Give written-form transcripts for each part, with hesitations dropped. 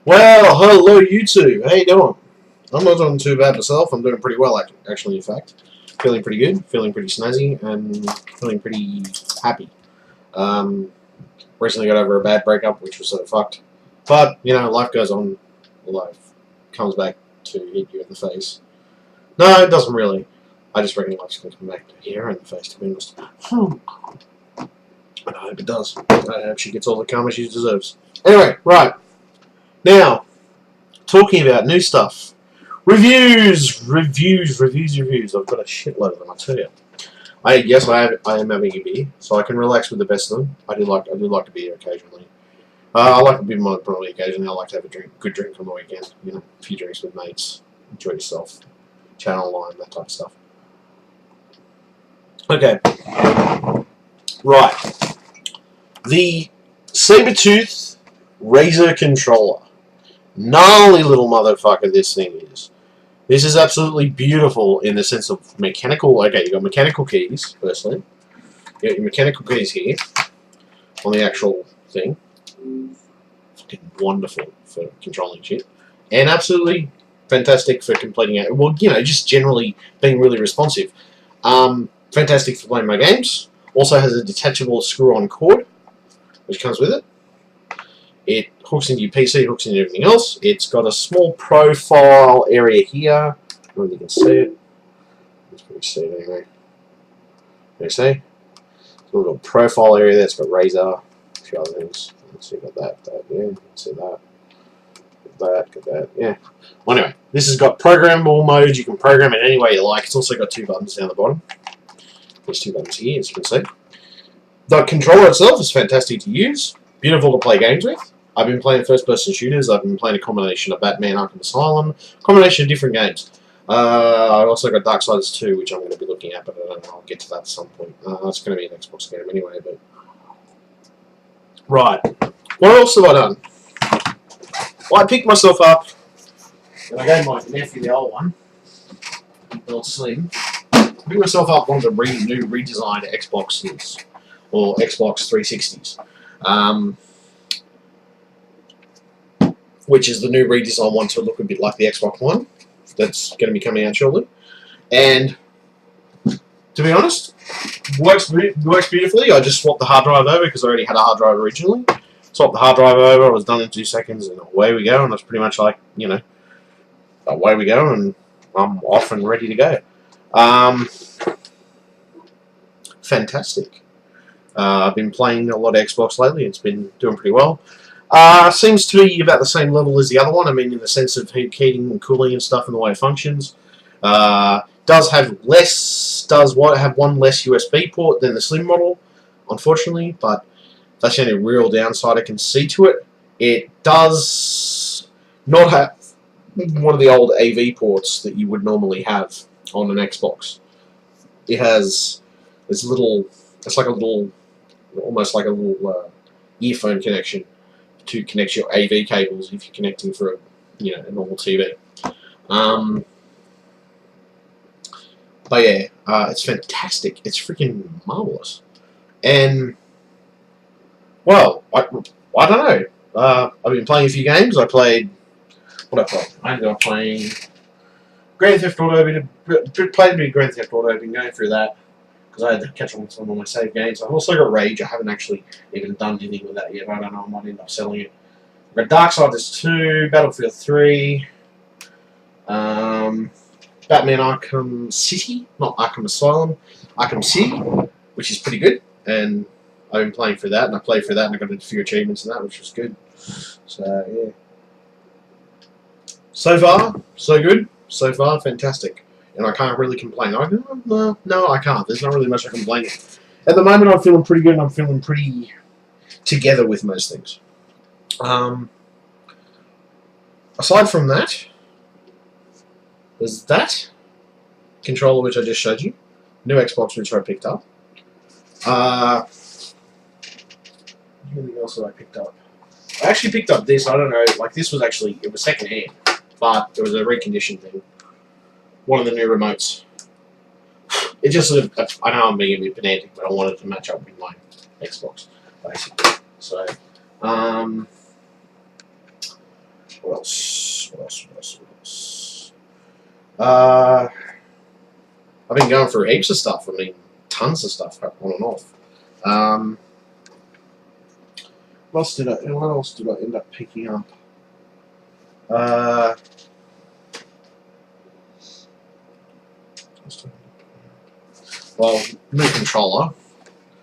Well, hello YouTube. How you doing? I'm not doing too bad myself. I'm doing pretty well, actually, in fact. Feeling pretty good, feeling pretty snazzy, and feeling pretty happy. Um, Recently got over a bad breakup, which was sort of fucked. But, you know, life goes on. Life comes back to hit you in the face. No, it doesn't really. I just reckon life's going to come back to hit her in the face, to be honest. I hope it does. I hope she gets all the karma she deserves. Anyway, right. Now, talking about new stuff. Reviews. I've got a shitload of them, I tell you. I am having a beer, so I can relax with the best of them. I do like a beer occasionally. I like a bit more probably occasionally. I like to have a good drink on the weekend. You know, a few drinks with mates. Enjoy yourself. Chat online, that type of stuff. Okay. Right. The Sabertooth Razer controller. Gnarly little motherfucker this thing is. This is absolutely beautiful in the sense of mechanical. Okay, you got mechanical keys, firstly. You got your mechanical keys here on the actual thing. Fucking wonderful for controlling shit. And absolutely fantastic for completing it. Well, you know, just generally being really responsive. Fantastic for playing my games. Also has a detachable screw-on cord, which comes with it. It hooks into your PC, hooks into everything else. It's got a small profile area here. I don't know if you can see it. Let's probably see it anyway. You see? It's got a little profile area there. It's got Razer, a few other things. Let's see, got that, yeah. You can see that. Got that, yeah. Well, anyway, this has got programmable modes. You can program it any way you like. It's also got two buttons down the bottom. There's two buttons here, as you can see. The controller itself is fantastic to use. Beautiful to play games with. I've been playing first-person shooters. I've been playing a combination of Batman Arkham Asylum, combination of different games. I've also got Darksiders 2, which I'm going to be looking at, but I don't know. I'll get to that at some point. It's going to be an Xbox game anyway. But right, what else have I done? Well, I picked myself up, and I gave my nephew the old one, the old Slim. I picked myself up one of the new redesigned Xboxes, or Xbox 360s. Which is the new redesign one to look a bit like the Xbox One. That's going to be coming out shortly. And to be honest, works beautifully. I just swapped the hard drive over because I already had a hard drive originally. Swapped the hard drive over. I was done in 2 seconds, and away we go. And that's pretty much like, you know, away we go, and I'm off and ready to go. Fantastic. I've been playing a lot of Xbox lately. It's been doing pretty well. Seems to be about the same level as the other one. I mean, in the sense of heating and cooling and stuff and the way it functions. Does have one less USB port than the Slim model, unfortunately, but that's the only real downside I can see to it. It does not have one of the old AV ports that you would normally have on an Xbox. It has this little, it's like a little, almost like a little earphone connection to connect your AV cables if you're connecting for a normal TV. But yeah, it's fantastic. It's freaking marvelous. And well, I don't know. I've been playing a few games. I ended up playing Grand Theft Auto. Played a bit of Grand Theft Auto. I've been going through that because I had to catch on with some of my save games. I've also got Rage. I haven't actually even done anything with that yet. I don't know. I might end up selling it. I've got Darksiders 2, Battlefield 3, Batman Arkham City, not Arkham Asylum, Arkham City, which is pretty good. And I've been playing through that, and I played through that, and I got a few achievements in that, which was good. So, yeah. So far, so good. So far, fantastic. And I can't really complain. No, I can't. There's not really much I can complain. At the moment, I'm feeling pretty good, and I'm feeling pretty together with most things. Aside from that, there's that controller which I just showed you. New Xbox which I picked up. Anything else that I picked up? I actually picked up this. I don't know. Like this was actually, it was second hand, but it was a reconditioned thing. One of the new remotes. It just sort of, I know I'm being a bit pedantic, but I wanted to match up with my Xbox, basically. So, What else? What else? What else? What else? I've been going through heaps of stuff. I mean, tons of stuff on and off. What else did I end up picking up? Well, new controller.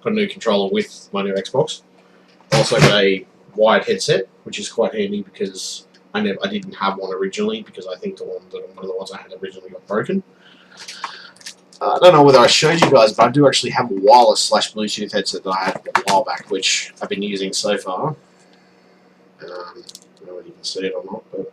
Got a new controller with my new Xbox. Also got a wired headset, which is quite handy because I didn't have one originally because I think one of the ones I had originally got broken. I don't know whether I showed you guys, but I do actually have a wireless / Bluetooth headset that I had a while back, which I've been using so far. I don't know whether you can see it or not, but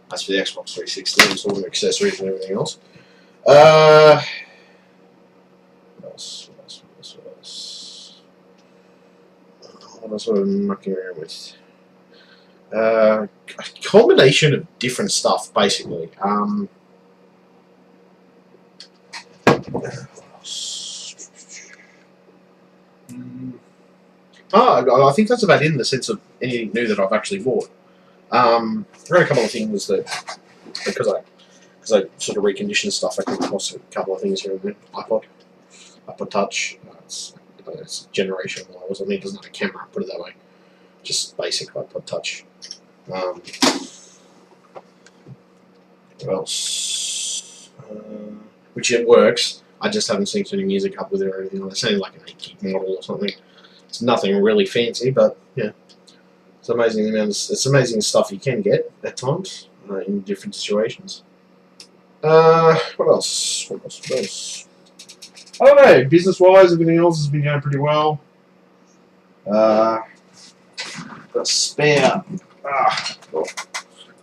that's for the Xbox 360 and all the accessories and everything else. What else? What else am I mucking around with? A combination of different stuff, basically. I think that's about it in the sense of anything new that I've actually bought. There are a couple of things that, because I sort of reconditioned stuff, I came across a couple of things here and there. iPod Touch. It's a generation while I mean, it doesn't have a camera, put it that way. Just basic iPod Touch. What else? Which it works. I just haven't synced any music up with it or anything. It's only like an 8 gig model or something. It's nothing really fancy, but yeah, it's amazing. It's amazing stuff you can get at times in different situations. What else? What else? I don't know. Business-wise, everything else has been going pretty well. Got a spare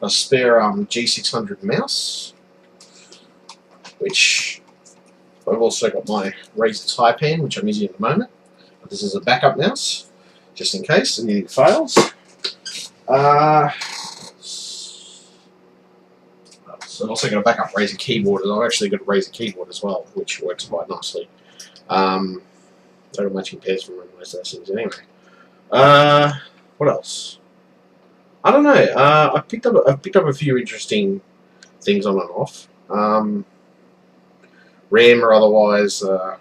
G600 mouse, which I've also got my Razer Taipan, which I'm using at the moment. But this is a backup mouse, just in case anything fails. So I've also got a backup Razer keyboard, and I've actually got a Razer keyboard as well, which works quite nicely. They're matching pairs for most of those things anyway. What else? I don't know. I've picked up a few interesting things on and off. RAM or otherwise. I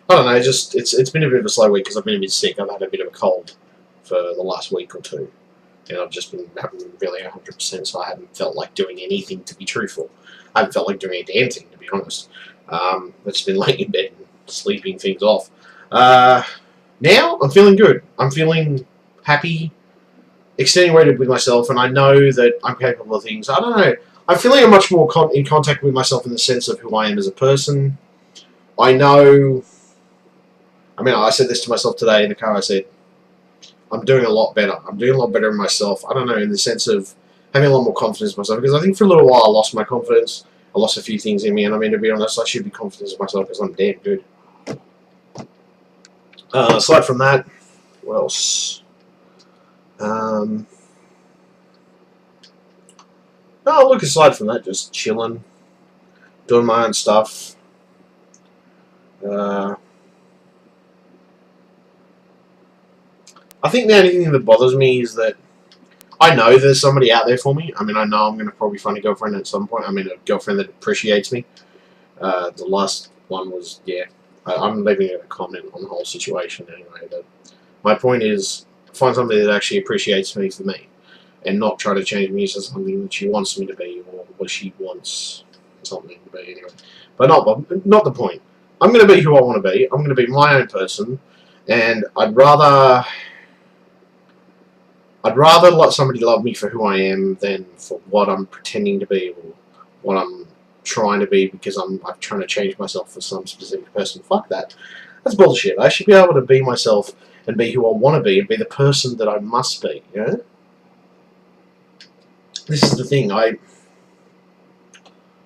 don't know. Just it's been a bit of a slow week because I've been a bit sick. I've had a bit of a cold for the last week or two, and I've just been having really 100%. So I haven't felt like doing anything, to be truthful. I haven't felt like doing a damn thing, to be honest. I've just been laying in bed and sleeping things off. Now I'm feeling good. I'm feeling happy, extenuated with myself, and I know that I'm capable of things. I don't know. I'm feeling much more in contact with myself in the sense of who I am as a person. I know. I mean, I said this to myself today in the car. I said, I'm doing a lot better. I'm doing a lot better in myself. I don't know, in the sense of having a lot more confidence in myself. Because I think for a little while I lost my confidence. I lost a few things in me. And I mean, to be honest, I should be confident in myself because I'm damn good. Aside from that, what else? Oh, look, aside from that, just chilling. Doing my own stuff. I think the only thing that bothers me is that I know there's somebody out there for me. I mean, I know I'm going to probably find a girlfriend at some point. I mean, a girlfriend that appreciates me. The last one was, yeah, I'm leaving a comment on the whole situation anyway. But my point is, find somebody that actually appreciates me for me, and not try to change me into something that she wants me to be, or what she wants something to be anyway. But not the point. I'm going to be who I want to be. I'm going to be my own person, and I'd rather let somebody love me for who I am than for what I'm pretending to be or what I'm trying to be because I'm trying to change myself for some specific person. Fuck that. That's bullshit. I should be able to be myself and be who I want to be and be the person that I must be, you know? This is the thing. I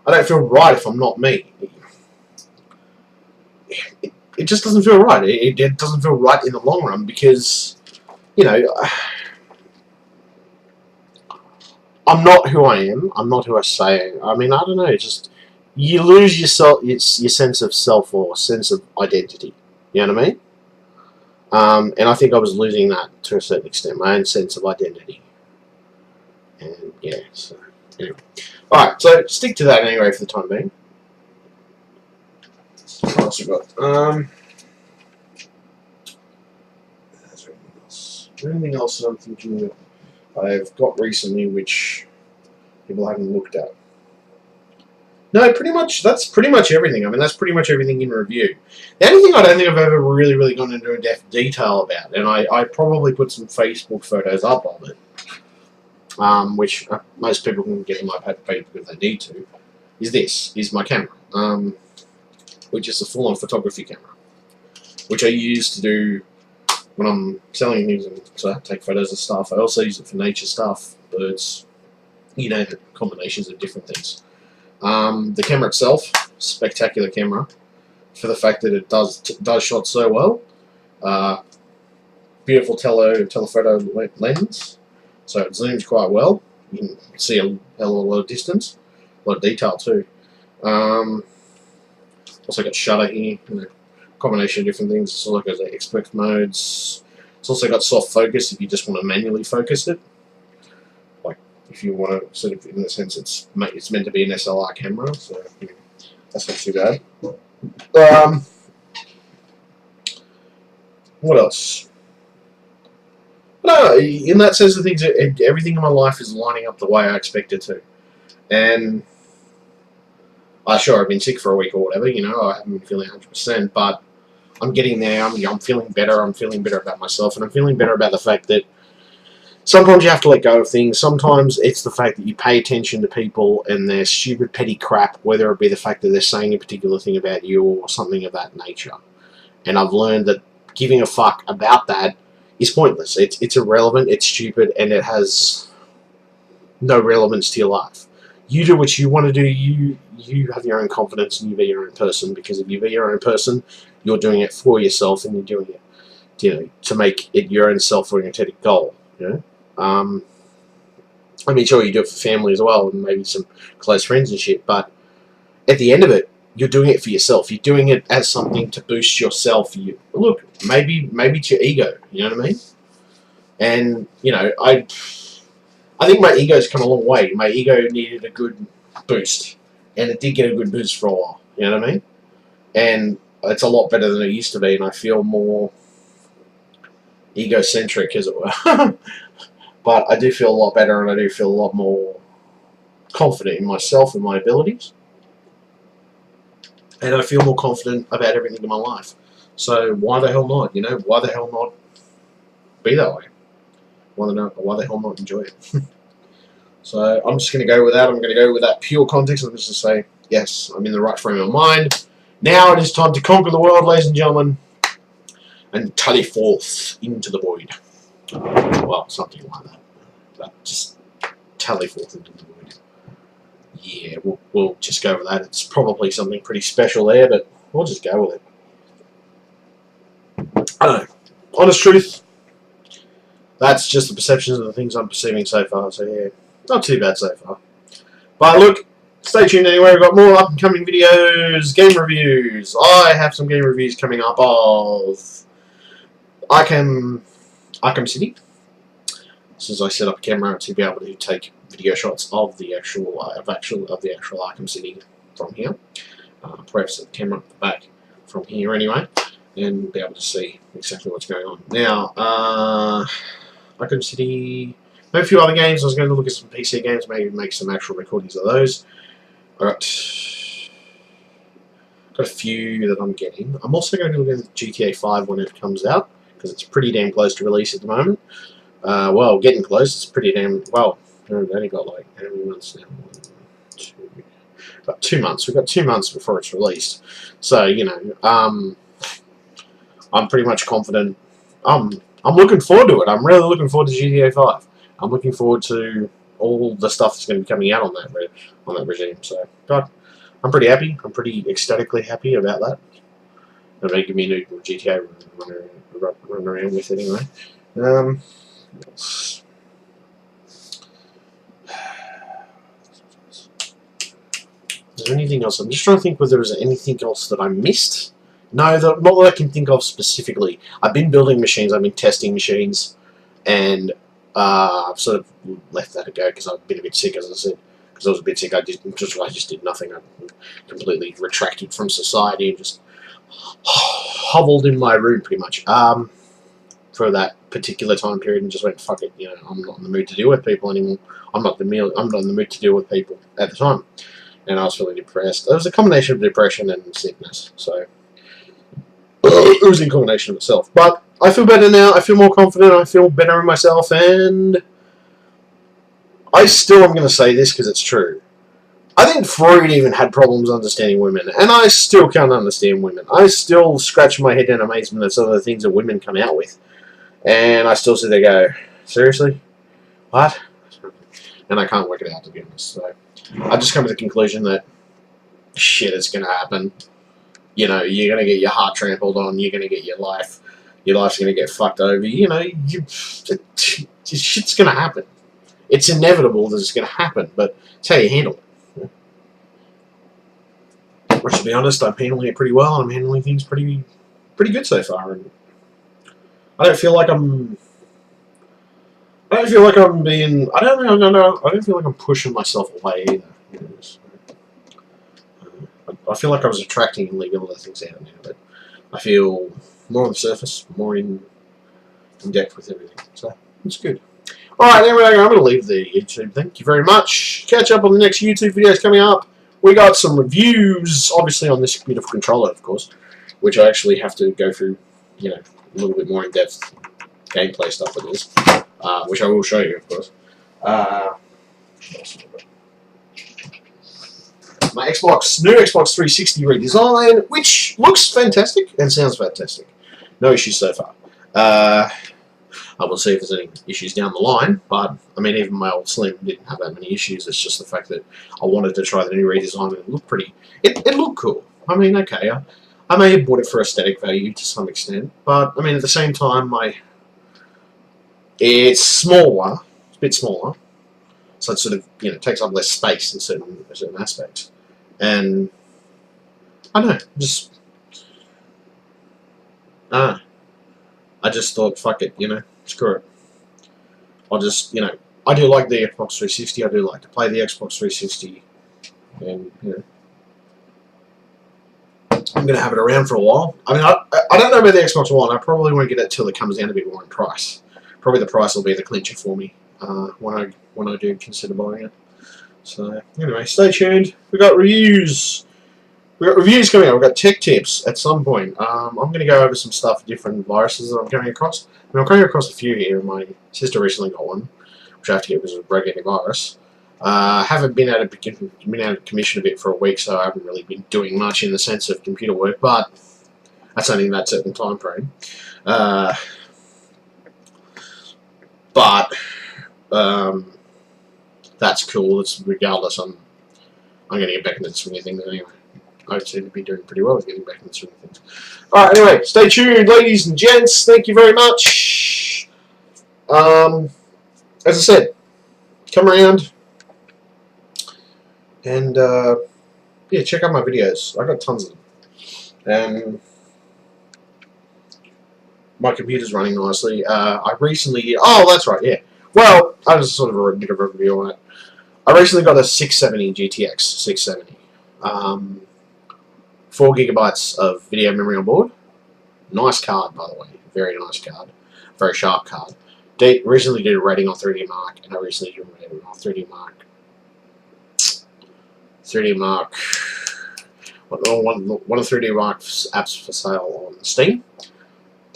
don't feel right if I'm not me. It just doesn't feel right. It doesn't feel right in the long run because, you know, I'm not who I am. I'm not who I say. I mean, I don't know. Just you lose yourself. It's your sense of self or sense of identity. You know what I mean? And I think I was losing that to a certain extent, my own sense of identity. And yeah, so anyway. Alright, so stick to that anyway for the time being. What else we got? Is there anything else that I'm thinking that I've got recently which people haven't looked at? No, pretty much, that's pretty much everything. I mean, that's pretty much everything in review. The only thing I don't think I've ever really gone into in-depth detail about, and I probably put some Facebook photos up of it, which most people can get in my page if they need to, is my camera, which is a full-on photography camera, which I use to do when I'm selling things and to take photos of stuff. I also use it for nature stuff, birds, you know, combinations of different things. The camera itself, spectacular camera, for the fact that it does shot so well. Beautiful telephoto lens, so it zooms quite well. You can see a hell of a lot of distance, a lot of detail too. Also got shutter here, you know, combination of different things. It's also got the expert modes. It's also got soft focus if you just want to manually focus it. Like if you want to sort of, in a sense, it's meant to be an SLR camera, so you know, that's not too bad. What else? No, in that sense of things, everything in my life is lining up the way I expect it to. And sure, I've been sick for a week or whatever, you know, I haven't been feeling 100%, but I'm getting there. I'm feeling better. I'm feeling better about myself, and I'm feeling better about the fact that sometimes you have to let go of things. Sometimes it's the fact that you pay attention to people and their stupid, petty crap, whether it be the fact that they're saying a particular thing about you or something of that nature. And I've learned that giving a fuck about that is pointless. It's irrelevant, it's stupid, and it has no relevance to your life. You do what you want to do. You have your own confidence, and you be your own person. Because if you be your own person, you're doing it for yourself, and you're doing it, you know, to make it your own self-oriented goal. You know, I mean, sure, you do it for family as well, and maybe some close friends and shit. But at the end of it, you're doing it for yourself. You're doing it as something to boost yourself. You look, maybe it's your ego. You know what I mean? And you know, I think my ego's come a long way. My ego needed a good boost, and it did get a good boost for a while. You know what I mean? And it's a lot better than it used to be, and I feel more egocentric, as it were. But I do feel a lot better, and I do feel a lot more confident in myself and my abilities. And I feel more confident about everything in my life. So why the hell not? You know, why the hell not be that way? Why the hell not enjoy it? So I'm just going to go with that. I'm going to go with that pure context. I'm just going to say, yes, I'm in the right frame of mind. Now it is time to conquer the world, ladies and gentlemen, and tally forth into the void. Well, something like that. But just tally forth into the void. Yeah, we'll just go with that. It's probably something pretty special there, but we'll just go with it. I don't know. Honest truth, that's just the perceptions of the things I'm perceiving so far. So yeah, not too bad so far. But look, stay tuned anyway. We've got more up-and-coming videos, game reviews. I have some game reviews coming up of Arkham City. Since I set up a camera to be able to take video shots of the actual Arkham City from here. Perhaps set the camera up the back from here anyway, and be able to see exactly what's going on. Now, Arkham City, maybe a few other games. I was going to look at some PC games, maybe make some actual recordings of those. I got a few that I'm getting. I'm also going to look at GTA 5 when it comes out, because it's pretty damn close to release at the moment. Well, getting close. It's pretty damn well. We've only got like how many months now? About 2 months. We've got 2 months before it's released. So you know, I'm pretty much confident. I'm looking forward to it. I'm really looking forward to GTA 5. I'm looking forward to all the stuff that's going to be coming out on that regime. So, God, I'm pretty happy. I'm pretty ecstatically happy about that. It may give me a new GTA run around with anyway. Is there anything else? I'm just trying to think whether there's anything else that I missed. No, not that I can think of specifically. I've been building machines, I've been testing machines, and I've sort of left that to go because I've been a bit sick, as I said. Because I was a bit sick, I just did nothing. I completely retracted from society and just hovelled in my room pretty much for that particular time period, and just went, fuck it, you know, I'm not in the mood to deal with people anymore. I'm not in the mood to deal with people at the time, and I was feeling depressed. It was a combination of depression and sickness, so it was in combination of itself. But I feel better now. I feel more confident. I feel better in myself, and I still am going to say this because it's true. I think Freud even had problems understanding women, and I still can't understand women. I still scratch my head in amazement at some of the things that women come out with, and I still sit there and go, seriously? What? And I can't work it out, to be honest. So I've just come to the conclusion that shit is going to happen. You know, you're going to get your heart trampled on, you're going to get your life's going to get fucked over, you know, shit's going to happen. It's inevitable that it's going to happen, but it's how you handle it. Which, to be honest, I'm handling it pretty well, and I'm handling things pretty good so far. And I don't feel like I'm being. I don't feel like I'm pushing myself away either. You know, so, I feel like I was attracting and leaving other things out now, but I feel more on the surface, more in depth with everything. So it's good. All right, anyway, I'm going to leave the YouTube. Thank you very much. Catch up on the next YouTube videos coming up. We got some reviews, obviously, on this beautiful controller, of course, which I actually have to go through, you know, a little bit more in-depth gameplay stuff with this, which I will show you, of course. My new Xbox 360 redesign, which looks fantastic and sounds fantastic. No issues so far. I will see if there's any issues down the line, but I mean, even my old Slim didn't have that many issues. It's just the fact that I wanted to try the new redesign, and it looked pretty. It looked cool. I mean, okay, I may have bought it for aesthetic value to some extent, but I mean, at the same time, it's smaller, it's a bit smaller, so it sort of, you know, takes up less space in certain aspects, and I don't know, I just thought, fuck it, you know. Screw it. I'll just, you know, I do like the Xbox 360. I do like to play the Xbox 360, and you know, I'm going to have it around for a while. I mean, I don't know about the Xbox One. I probably won't get it till it comes down a bit more in price. Probably the price will be the clincher for me when I do consider buying it. So anyway, stay tuned. We got reviews. We've got reviews coming out. We've got tech tips at some point. I'm going to go over some stuff, different viruses that I'm coming across. I mean, I'm coming across a few here. My sister recently got one, which I have to get because of a Rogue Antivirus. Haven't been out of commission a bit for a week, so I haven't really been doing much in the sense of computer work, but that's only in that certain time frame. That's cool. It's regardless. I'm going to get back into the swing of things anyway. I seem to be doing pretty well with getting back into the swing of things. Alright, anyway, stay tuned, ladies and gents. Thank you very much. As I said, come around and yeah, check out my videos. I got tons of them. And my computer's running nicely. I recently... Oh, that's right, yeah. Well, I was sort of a bit of a review on it. I recently got a 670 GTX 670. 4 gigabytes of video memory on board. Nice card, by the way. Very nice card. Very sharp card. Recently did a rating on 3D Mark, and I recently did a rating on 3D Mark. 3D Mark. One of 3D Mark's apps for sale on Steam.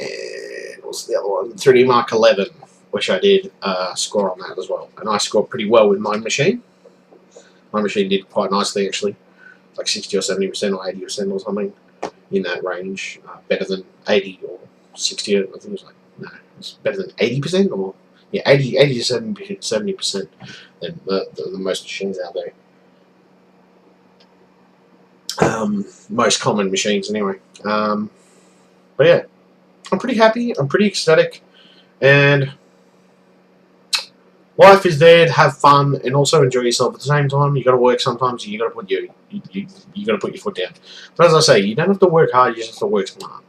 And what's the other one? 3D Mark 11, which I did score on that as well. And I scored pretty well with my machine. My machine did quite nicely, actually. Like 60 or 70% or 80% or something in that range. Better than 80 or 60. I think it was like, no, it's better than 80% or, yeah, 80 to 70% than the most machines out there. Most common machines anyway. But yeah, I'm pretty happy, I'm pretty ecstatic, and life is there to have fun and also enjoy yourself at the same time. You got to work sometimes. You got to put you got to put your foot down. But as I say, you don't have to work hard. You just have to work smart.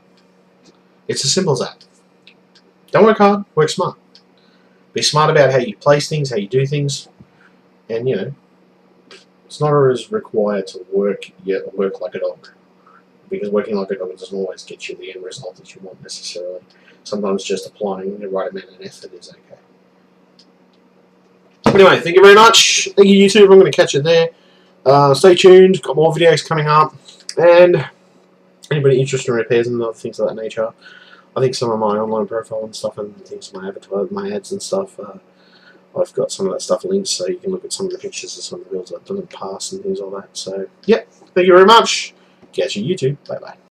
It's as simple as that. Don't work hard. Work smart. be smart about how you place things, how you do things, and you know, it's not always required to work like a dog, because working like a dog doesn't always get you the end result that you want necessarily. Sometimes just applying the right amount of effort is okay. Anyway, thank you very much. Thank you, YouTube. I'm going to catch you there. Stay tuned. Got more videos coming up, and anybody interested in repairs and other things of that nature, I think some of my online profile and stuff and things, my ads and stuff, I've got some of that stuff linked, so you can look at some of the pictures of some of the builds I've done in the past and things like that. So, yeah, thank you very much. Catch you YouTube. Bye bye.